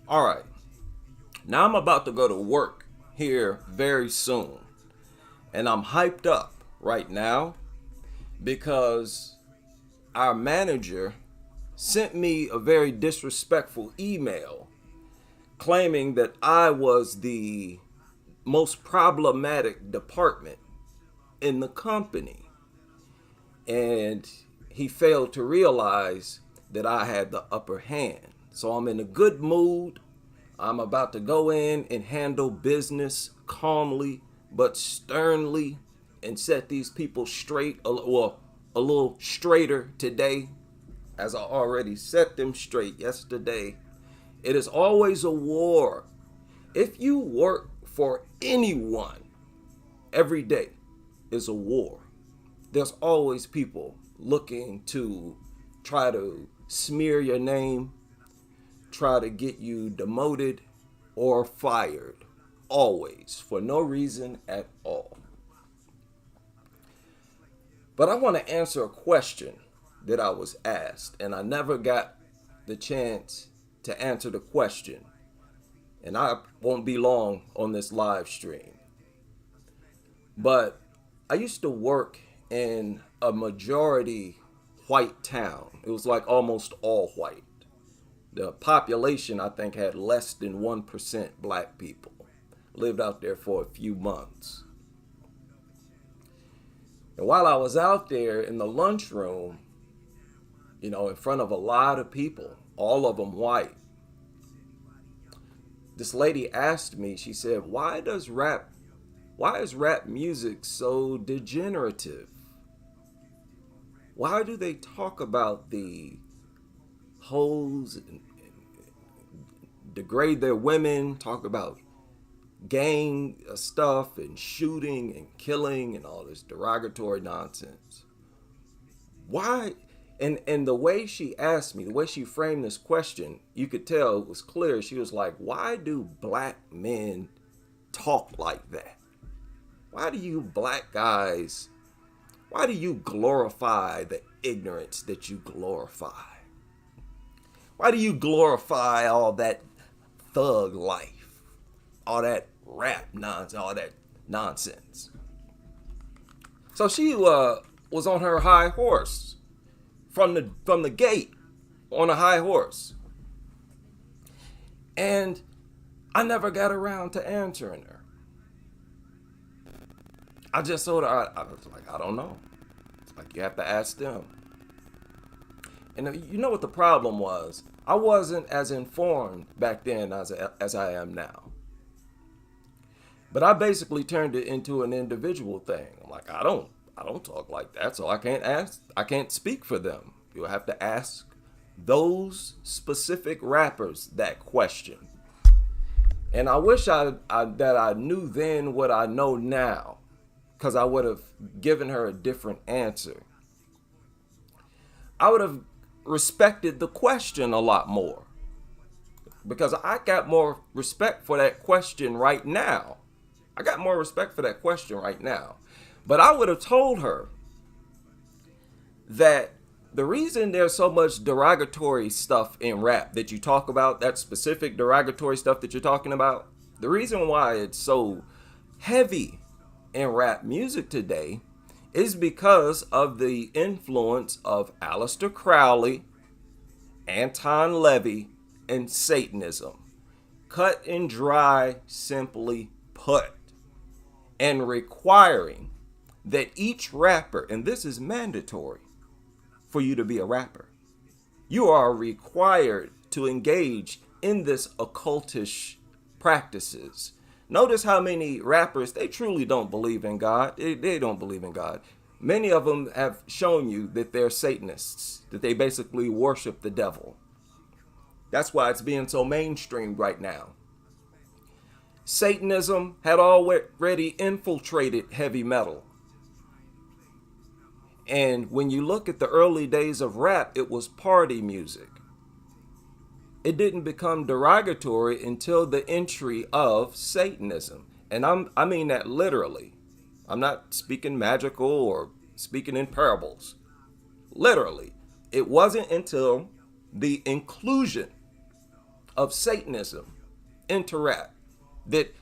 All right. Now I'm about to go to work here very soon. And I'm hyped up right now because our manager sent me a very disrespectful email claiming that I was the most problematic department in the company. And he failed to realize that I had the upper hand. So I'm in a good mood. I'm about to go in and handle business calmly but sternly and set these people straight, well, a little straighter today, as I already set them straight yesterday. It is always a war. If you work for anyone, every day is a war. There's always people looking to try to smear your name, try to get you demoted or fired. Always, for no reason at all. But I want to answer a question that I was asked, and I never got the chance to answer the question. And I won't be long on this live stream. But I used to work in a majority white town. It was like almost all white. The population, I think, had less than 1% black people. Lived out there for a few months. And while I was out there in the lunchroom, in front of a lot of people, all of them white, this lady asked me, she said, why is rap music so degenerative? Why do they talk about the hoes and degrade their women, talk about gang stuff and shooting and killing and all this derogatory nonsense? Why? And the way she asked me, the way she framed this question, you could tell it was clear. She was like, why do black men talk like that? Why do you black guys, why do you glorify the ignorance that you glorify? Why do you glorify all that thug life, all that rap nonsense, all that nonsense? So she was on her high horse from the gate, on a high horse. And I never got around to answering her. I just told her, I was like, I don't know. It's like, you have to ask them. And you know what the problem was? I wasn't as informed back then as I am now. But I basically turned it into an individual thing. I'm like, I don't talk like that, so I can't speak for them. You'll have to ask those specific rappers that question. And I wish that I knew then what I know now, because I would have given her a different answer. I would have respected the question a lot more, because I got more respect for that question right now. But I would have told her that the reason there's so much derogatory stuff in rap that you talk about, that specific derogatory stuff that you're talking about, the reason why it's so heavy in rap music today is because of the influence of Aleister Crowley, Anton Levy, and Satanism. Cut and dry, simply put. And requiring that each rapper, and this is mandatory for you to be a rapper, you are required to engage in this occultish practices. Notice how many rappers, they truly don't believe in God. They don't believe in God. Many of them have shown you that they're Satanists, that they basically worship the devil. That's why it's being so mainstream right now. Satanism had already infiltrated heavy metal. And when you look at the early days of rap, it was party music. It didn't become derogatory until the entry of Satanism. And I mean that literally. I'm not speaking magical or speaking in parables. Literally. It wasn't until the inclusion of Satanism into rap. That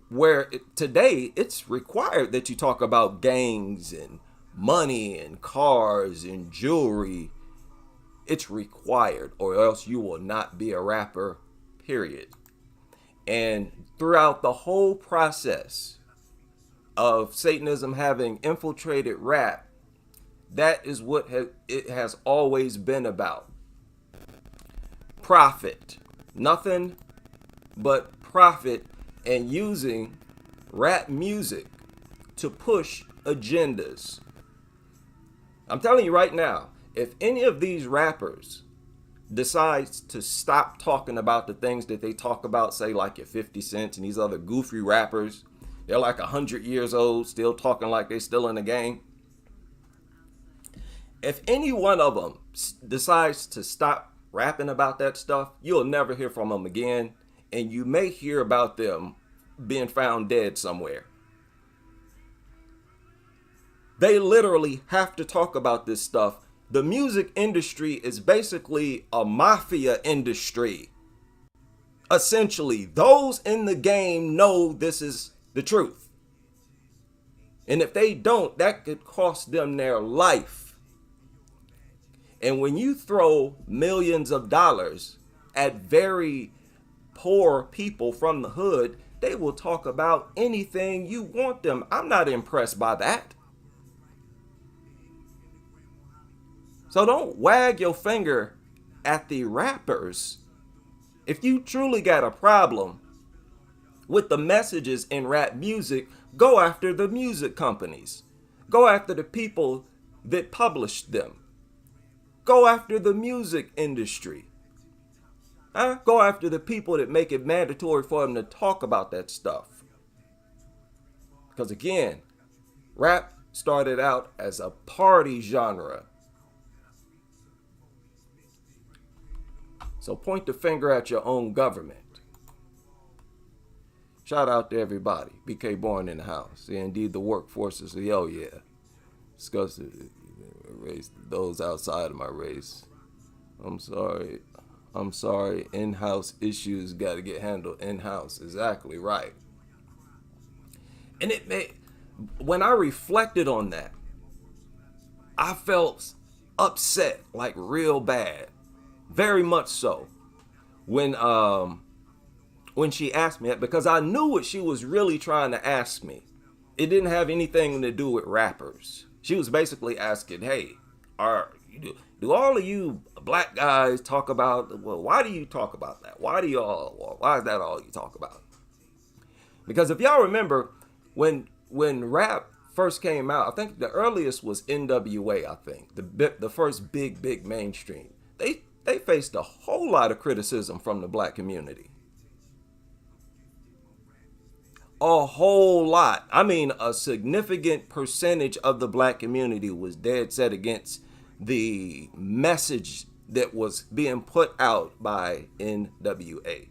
where today it's required that you talk about gangs and money and cars and jewelry. It's required, or else you will not be a rapper, period. And throughout the whole process of Satanism having infiltrated rap, that is what it has always been about. Profit. Nothing but profit, and using rap music to push agendas. I'm telling you right now, if any of these rappers decides to stop talking about the things that they talk about, say like your 50 Cent and these other goofy rappers, they're like 100 years old, still talking like they're still in the game. If any one of them decides to stop rapping about that stuff, you'll never hear from them again. And you may hear about them being found dead somewhere. They literally have to talk about this stuff. The music industry is basically a mafia industry. Essentially, those in the game know this is the truth. And if they don't, that could cost them their life. And when you throw millions of dollars at very poor people from the hood, they will talk about anything you want them. I'm not impressed by that. So don't wag your finger at the rappers. If you truly got a problem with the messages in rap music, go after the music companies. Go after the people that publish them. Go after the music industry. Go after the people that make it mandatory for them to talk about that stuff. Because again, rap started out as a party genre. So point the finger at your own government. Shout out to everybody. BK Born in the house. Yeah, indeed, the workforce is yeah. Discuss race, those outside of my race. I'm sorry. In-house issues got to get handled in-house. Exactly right. And when I reflected on that, I felt upset, like real bad. Very much so. When she asked me that, because I knew what she was really trying to ask me. It didn't have anything to do with rappers. She was basically asking, hey, do all of you black guys talk about, well, why do you talk about that? Why is that all you talk about? Because if y'all remember, when rap first came out, I think the earliest was NWA, I think. The first big mainstream. They faced a whole lot of criticism from the black community. A whole lot. I mean, a significant percentage of the black community was dead set against the message that was being put out by NWA.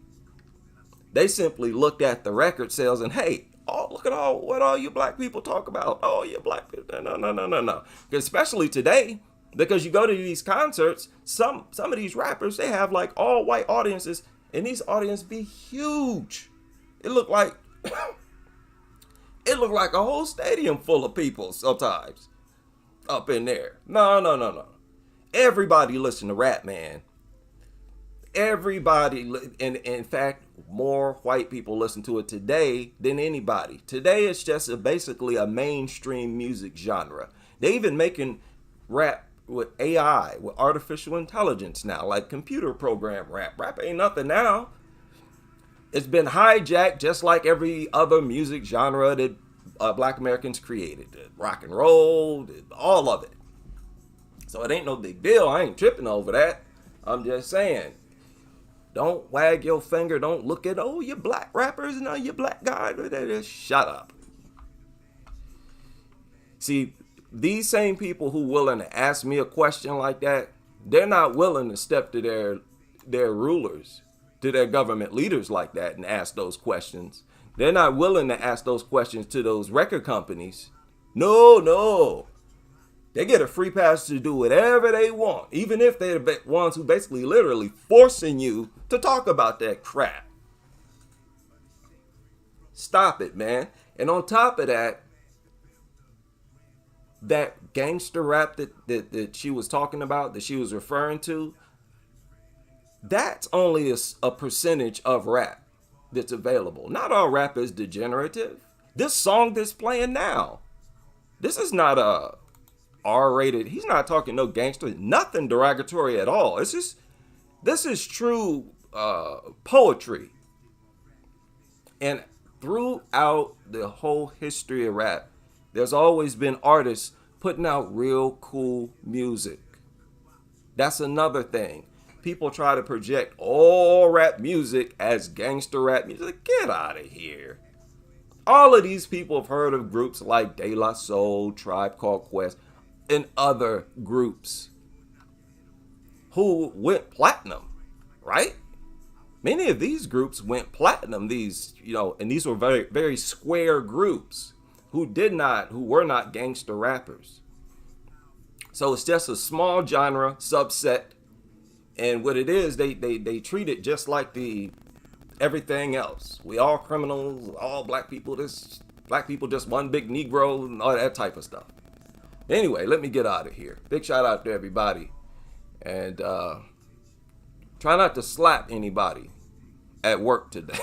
They simply looked at the record sales and, hey, look at what all you black people talk about. Oh, you black people. No. Especially today, because you go to these concerts, some of these rappers, they have like all white audiences, and these audiences be huge. It looked like a whole stadium full of people sometimes up in there. No. Everybody listen to rap, man. Everybody, and in fact, more white people listen to it today than anybody. Today, it's just basically a mainstream music genre. They even making rap with AI, with artificial intelligence now, like computer program rap. Rap ain't nothing now. It's been hijacked just like every other music genre that black Americans created. Rock and roll, all of it. So it ain't no big deal. I ain't tripping over that. I'm just saying, don't wag your finger. Don't look at, you black rappers and you black guys. Just shut up. See, these same people who willing to ask me a question like that, they're not willing to step to their rulers, to their government leaders like that and ask those questions. They're not willing to ask those questions to those record companies. No. They get a free pass to do whatever they want, even if they're the ones who basically literally forcing you to talk about that crap. Stop it, man. And on top of that, that gangster rap that she was talking about, that she was referring to, that's only a percentage of rap that's available. Not all rap is degenerative. This song that's playing now, this is not a R-rated. He's not talking no gangster, nothing derogatory at all. It's just, this is true poetry. And throughout the whole history of rap, there's always been artists putting out real cool music. That's another thing. People try to project all rap music as gangster rap music. Get out of here. All of these people have heard of groups like De La Soul, Tribe Called Quest, and other groups who went platinum, right? Many of these groups went platinum. These, and these were very, very square groups who were not gangster rappers. So it's just a small genre subset, and what it is, they treat it just like everything else. We all criminals, all black people just one big Negro, and all that type of stuff. Anyway, let me get out of here. Big shout out to everybody, and try not to slap anybody at work today.